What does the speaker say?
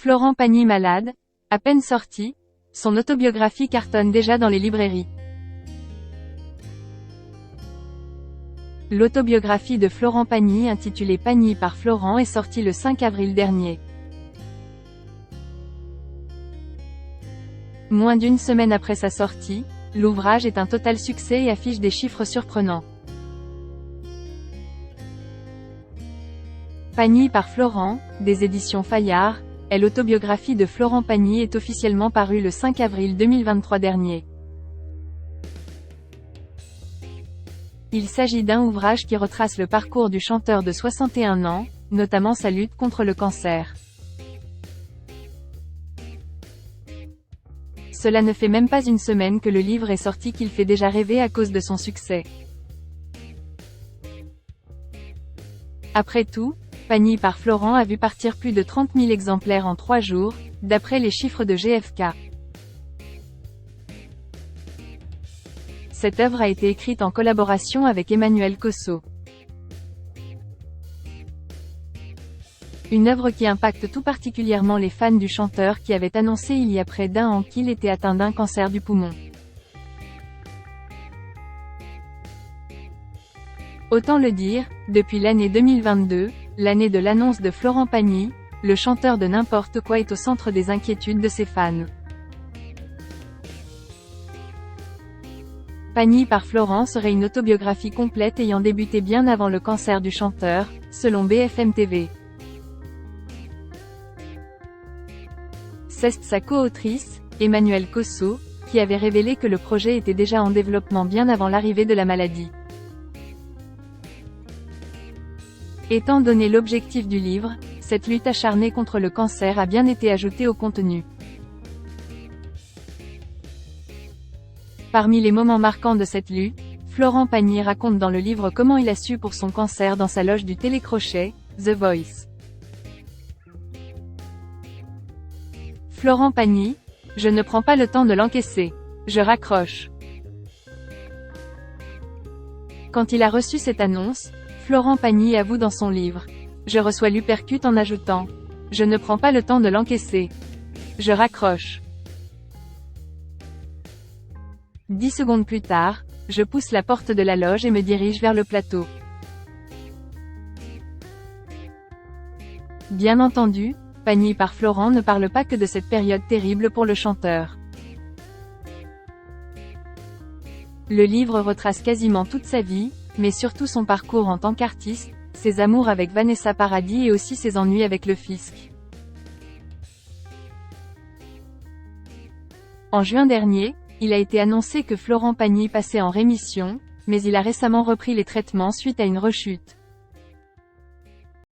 Florent Pagny malade, à peine sorti, son autobiographie cartonne déjà dans les librairies. L'autobiographie de Florent Pagny intitulée Pagny par Florent est sortie le 5 avril dernier. Moins d'une semaine après sa sortie, l'ouvrage est un total succès et affiche des chiffres surprenants. Pagny par Florent, des éditions Fayard, est l'autobiographie de Florent Pagny est officiellement parue le 5 avril 2023 dernier. Il s'agit d'un ouvrage qui retrace le parcours du chanteur de 61 ans, notamment sa lutte contre le cancer. Cela ne fait même pas une semaine que le livre est sorti qu'il fait déjà rêver à cause de son succès. Après tout, Pagny par Florent a vu partir plus de 30 000 exemplaires en 3 jours, d'après les chiffres de GfK. Cette œuvre a été écrite en collaboration avec Emmanuel Cosso. Une œuvre qui impacte tout particulièrement les fans du chanteur qui avait annoncé il y a près d'un an qu'il était atteint d'un cancer du poumon. Autant le dire, depuis l'année 2022, l'année de l'annonce de Florent Pagny, le chanteur de n'importe quoi est au centre des inquiétudes de ses fans. Pagny par Florent serait une autobiographie complète ayant débuté bien avant le cancer du chanteur, selon BFM TV. C'est sa co-autrice, Emmanuel Cosso, qui avait révélé que le projet était déjà en développement bien avant l'arrivée de la maladie. Étant donné l'objectif du livre, cette lutte acharnée contre le cancer a bien été ajoutée au contenu. Parmi les moments marquants de cette lutte, Florent Pagny raconte dans le livre comment il a su pour son cancer dans sa loge du télécrochet, The Voice. Florent Pagny: je ne prends pas le temps de l'encaisser. Je raccroche. Quand il a reçu cette annonce, Florent Pagny avoue dans son livre: je reçois l'uppercut en ajoutant: je ne prends pas le temps de l'encaisser. Je raccroche. 10 secondes plus tard, je pousse la porte de la loge et me dirige vers le plateau. Bien entendu, Pagny par Florent ne parle pas que de cette période terrible pour le chanteur. Le livre retrace quasiment toute sa vie, mais surtout son parcours en tant qu'artiste, ses amours avec Vanessa Paradis et aussi ses ennuis avec le fisc. En juin dernier, il a été annoncé que Florent Pagny passait en rémission, mais il a récemment repris les traitements suite à une rechute.